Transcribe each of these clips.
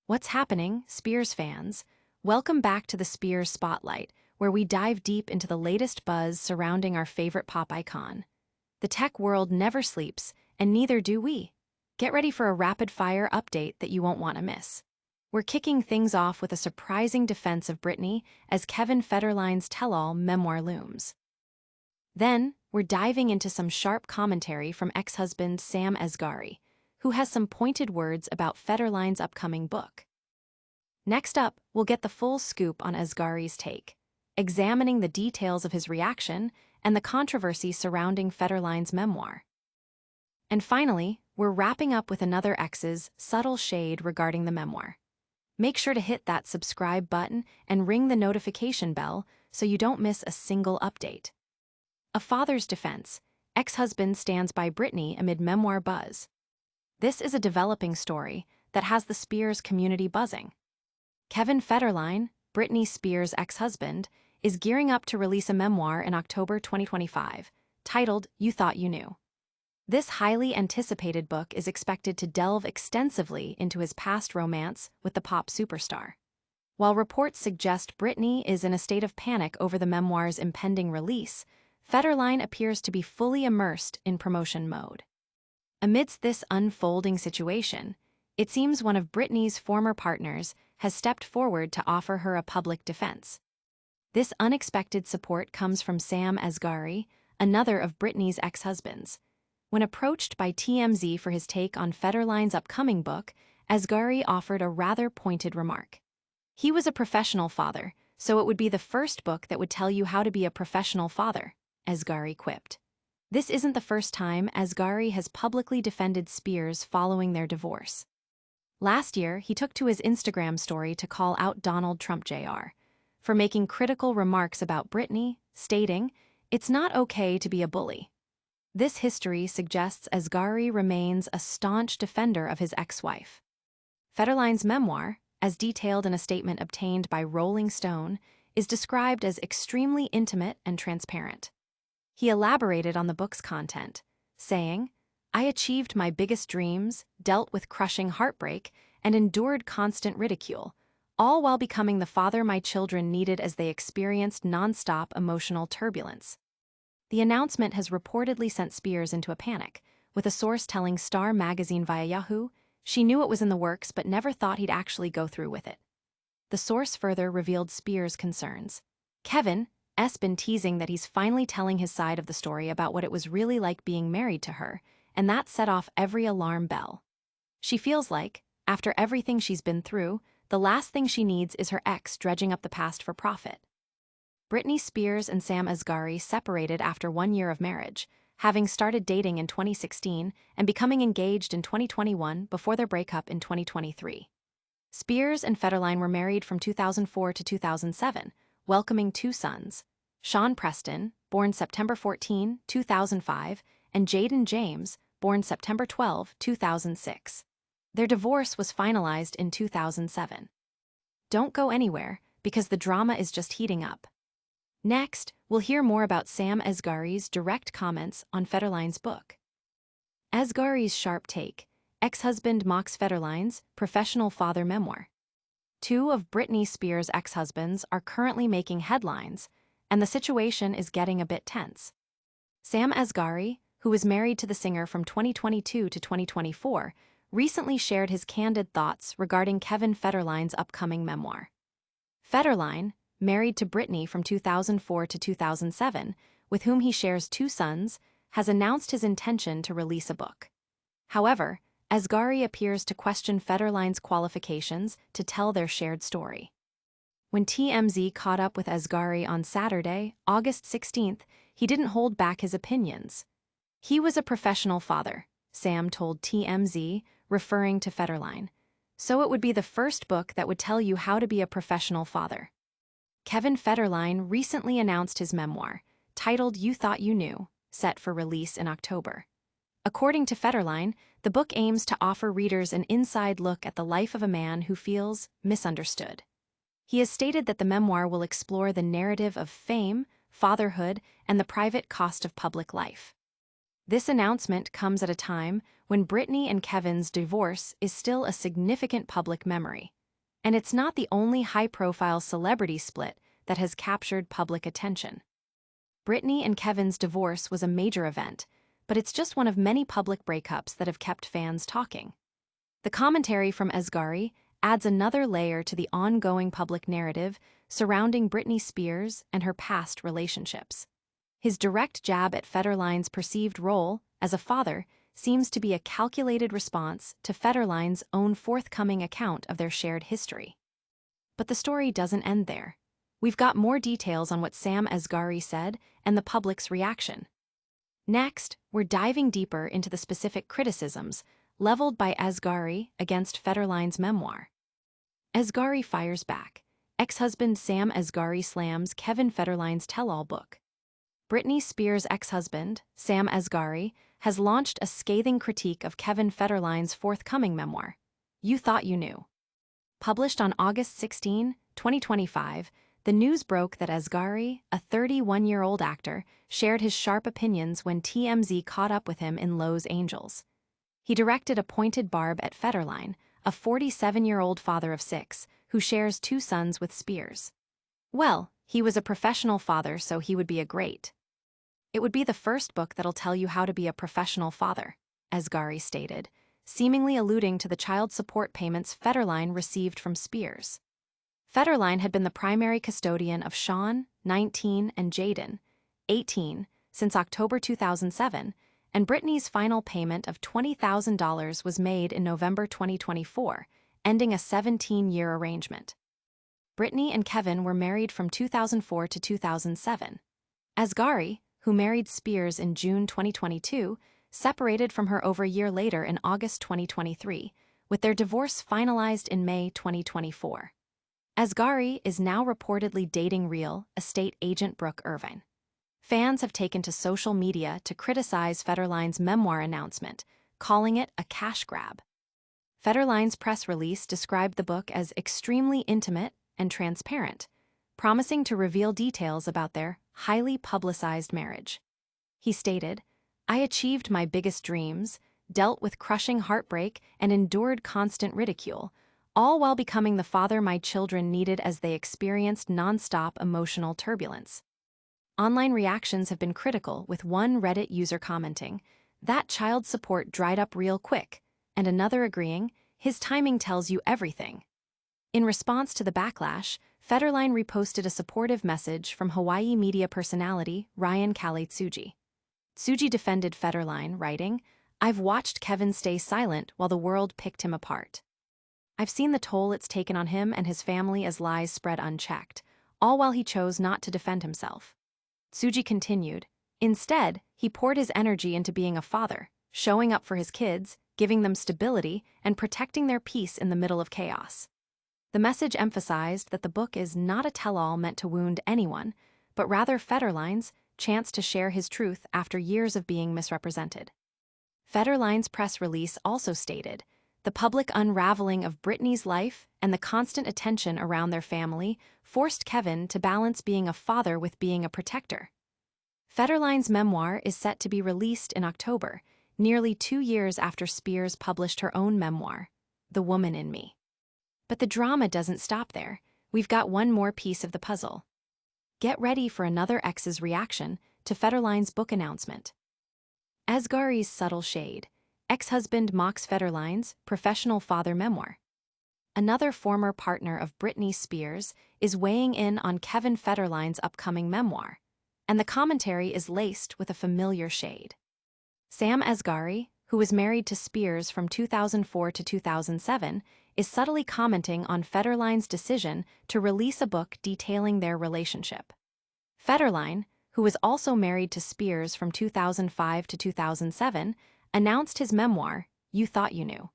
What's happening, Spears fans? Welcome back to the Spears Spotlight, where we dive deep into the latest buzz surrounding our favorite pop icon. The tech world never sleeps, and neither do we. Get ready for a rapid-fire update that you won't want to miss. We're kicking things off with a surprising defense of Britney as Kevin Federline's tell-all Memoir looms. Then, we're diving into some sharp commentary from ex-husband Sam Asghari, who has some pointed words about Federline's upcoming book. Next up, we'll get the full scoop on Asghari's take, examining the details of his reaction and the controversy surrounding Federline's memoir. And finally, we're wrapping up with another Exes' subtle shade regarding the memoir. Make sure to hit that subscribe button and ring the notification bell so you don't miss a single update. A father's defense: ex-husband stands by Britney amid memoir buzz. This is a developing story that has the Spears community buzzing. Kevin Federline, Britney Spears' ex-husband, is gearing up to release a memoir in October 2025, titled You Thought You Knew. This highly anticipated book is expected to delve extensively into his past romance with the pop superstar. While reports suggest Britney is in a state of panic over the memoir's impending release, Federline appears to be fully immersed in promotion mode. Amidst this unfolding situation, it seems one of Britney's former partners has stepped forward to offer her a public defense. This unexpected support comes from Sam Asghari, another of Britney's ex-husbands. When approached by TMZ for his take on Federline's upcoming book, Asghari offered a rather pointed remark. He was a professional father, so it would be the first book that would tell you how to be a professional father, Asghari quipped. This isn't the first time Asghari has publicly defended Spears following their divorce. Last year, he took to his Instagram story to call out Donald Trump Jr. for making critical remarks about Britney, stating, "It's not okay to be a bully." This history suggests Asghari remains a staunch defender of his ex-wife. Federline's memoir, as detailed in a statement obtained by Rolling Stone, is described as extremely intimate and transparent. He elaborated on the book's content, saying, "I achieved my biggest dreams, dealt with crushing heartbreak, and endured constant ridicule, all while becoming the father my children needed as they experienced nonstop emotional turbulence." The announcement has reportedly sent Spears into a panic, with a source telling Star magazine via Yahoo she knew it was in the works but never thought he'd actually go through with it. The source further revealed Spears' concerns. Kevin's been teasing that he's finally telling his side of the story about what it was really like being married to her, and that set off every alarm bell. She feels like, after everything she's been through, the last thing she needs is her ex dredging up the past for profit. Britney Spears and Sam Asghari separated after 1 year of marriage, having started dating in 2016 and becoming engaged in 2021 before their breakup in 2023. Spears and Federline were married from 2004 to 2007, welcoming 2 sons, Sean Preston, born September 14, 2005, and Jaden James, born September 12, 2006. Their divorce was finalized in 2007. Don't go anywhere, because the drama is just heating up. Next, we'll hear more about Sam Asghari's direct comments on Federline's book. Asghari's sharp take: ex-husband mocks Federline's professional father memoir. 2 of Britney Spears' ex-husbands are currently making headlines, and the situation is getting a bit tense. Sam Asghari, who was married to the singer from 2022 to 2024, recently shared his candid thoughts regarding Kevin Federline's upcoming memoir. Federline, married to Britney from 2004 to 2007, with whom he shares 2 sons, has announced his intention to release a book. However, Asghari appears to question Federline's qualifications to tell their shared story. When TMZ caught up with Asghari on Saturday, August 16th, he didn't hold back his opinions. He was a professional father, Sam told TMZ, referring to Federline. So it would be the first book that would tell you how to be a professional father. Kevin Federline recently announced his memoir, titled You Thought You Knew, set for release in October. According to Federline, the book aims to offer readers an inside look at the life of a man who feels misunderstood. He has stated that the memoir will explore the narrative of fame, fatherhood, and the private cost of public life. This announcement comes at a time when Britney and Kevin's divorce is still a significant public memory. And it's not the only high-profile celebrity split that has captured public attention. Britney and Kevin's divorce was a major event, but it's just one of many public breakups that have kept fans talking. The commentary from Asghari adds another layer to the ongoing public narrative surrounding Britney Spears and her past relationships. His direct jab at Federline's perceived role as a father seems to be a calculated response to Federline's own forthcoming account of their shared history. But the story doesn't end there. We've got more details on what Sam Asghari said and the public's reaction. Next, we're diving deeper into the specific criticisms leveled by Asghari against Federline's memoir. Asghari fires back. Ex-husband Sam Asghari slams Kevin Federline's tell-all book. Britney Spears' ex-husband, Sam Asghari, has launched a scathing critique of Kevin Federline's forthcoming memoir, You Thought You Knew. Published on August 16, 2025, the news broke that Asghari, a 31-year-old actor, shared his sharp opinions when TMZ caught up with him in Los Angeles. He directed a pointed barb at Federline, a 47-year-old father of 6, who shares 2 sons with Spears. Well, he was a professional father, so he would be a great. It would be the first book that'll tell you how to be a professional father, Asghari stated, seemingly alluding to the child support payments Federline received from Spears. Federline had been the primary custodian of Sean, 19, and Jaden, 18, since October 2007, and Britney's final payment of $20,000 was made in November 2024, ending a 17-year arrangement. Britney and Kevin were married from 2004 to 2007. Asghari, who married Spears in June 2022, separated from her over a year later in August 2023, with their divorce finalized in May 2024. Asghari is now reportedly dating real estate agent Brooke Irvine. Fans have taken to social media to criticize Federline's memoir announcement, calling it a cash grab. Federline's press release described the book as extremely intimate and transparent, promising to reveal details about their highly publicized marriage. He stated, "I achieved my biggest dreams, dealt with crushing heartbreak, and endured constant ridicule, all while becoming the father my children needed as they experienced nonstop emotional turbulence." Online reactions have been critical, with one Reddit user commenting, "That child support dried up real quick," and another agreeing, "His timing tells you everything." In response to the backlash, Federline reposted a supportive message from Hawaii media personality Ryan Kaletsuji. Tsuji defended Federline, writing, "I've watched Kevin stay silent while the world picked him apart. I've seen the toll it's taken on him and his family as lies spread unchecked, all while he chose not to defend himself." Tsuji continued, "Instead, he poured his energy into being a father, showing up for his kids, giving them stability, and protecting their peace in the middle of chaos." The message emphasized that the book is not a tell-all meant to wound anyone, but rather Federline's chance to share his truth after years of being misrepresented. Federline's press release also stated, "The public unraveling of Britney's life and the constant attention around their family forced Kevin to balance being a father with being a protector." Federline's memoir is set to be released in October, nearly 2 years after Spears published her own memoir, The Woman in Me. But the drama doesn't stop there. We've got one more piece of the puzzle. Get ready for another Exes reaction to Federline's book announcement. Asghari's subtle shade. Ex-husband mocks Federline's professional father memoir. Another former partner of Britney Spears is weighing in on Kevin Federline's upcoming memoir, and the commentary is laced with a familiar shade. Sam Asghari, who was married to Spears from 2004 to 2007, is subtly commenting on Federline's decision to release a book detailing their relationship. Federline, who was also married to Spears from 2005 to 2007, announced his memoir, You Thought You Knew,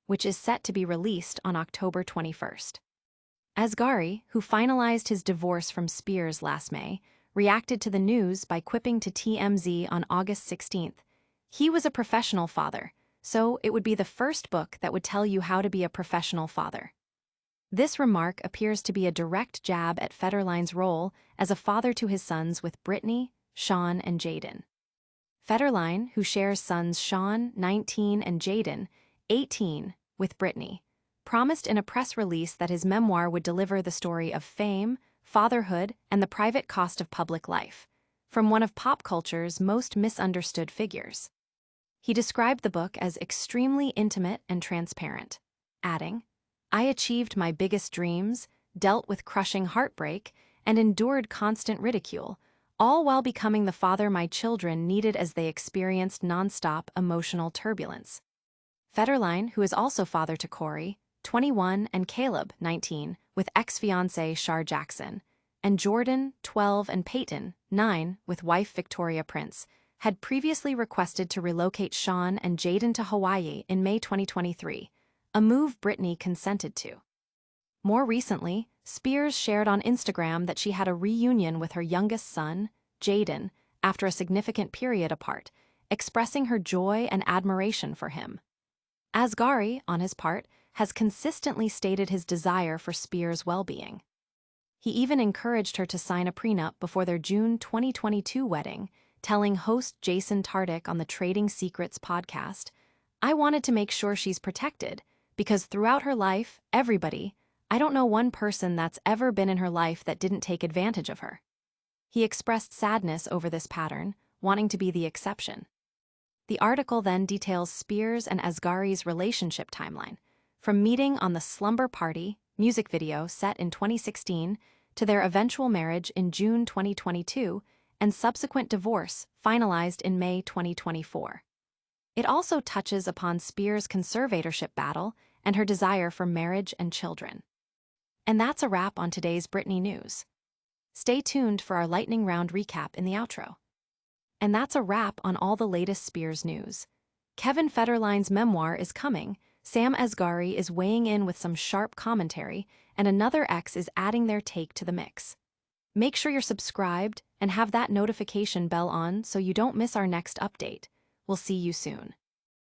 which is set to be released on October 21st. Asghari, who finalized his divorce from Spears last May, reacted to the news by quipping to TMZ on August 16th, "He was a professional father, so it would be the first book that would tell you how to be a professional father." This remark appears to be a direct jab at Federline's role as a father to his sons with Britney, Sean, and Jaden. Federline, who shares sons Sean, 19, and Jaden, 18, with Britney, promised in a press release that his memoir would deliver the story of fame, fatherhood, and the private cost of public life, from one of pop culture's most misunderstood figures. He described the book as extremely intimate and transparent, adding, "I achieved my biggest dreams, dealt with crushing heartbreak, and endured constant ridicule, all while becoming the father my children needed as they experienced nonstop emotional turbulence." Federline, who is also father to Corey, 21, and Caleb, 19, with ex-fiancée Shar Jackson, and Jordan, 12, and Peyton, 9, with wife Victoria Prince, had previously requested to relocate Sean and Jaden to Hawaii in May 2023, a move Britney consented to. More recently, Spears shared on Instagram that she had a reunion with her youngest son, Jaden, after a significant period apart, expressing her joy and admiration for him. Asghari, on his part, has consistently stated his desire for Spears' well-being. He even encouraged her to sign a prenup before their June 2022 wedding, telling host Jason Tartick on the Trading Secrets podcast, "I wanted to make sure she's protected, because throughout her life, I don't know one person that's ever been in her life that didn't take advantage of her." He expressed sadness over this pattern, wanting to be the exception. The article then details Spears and Asghari's relationship timeline, from meeting on the Slumber Party music video set in 2016 to their eventual marriage in June 2022 and subsequent divorce finalized in May 2024. It also touches upon Spears' conservatorship battle and her desire for marriage and children. And that's a wrap on today's Britney news. Stay tuned for our lightning round recap in the outro. And that's a wrap on all the latest Spears news. Kevin Federline's memoir is coming, Sam Asghari is weighing in with some sharp commentary, and another ex is adding their take to the mix. Make sure you're subscribed and have that notification bell on so you don't miss our next update. We'll see you soon.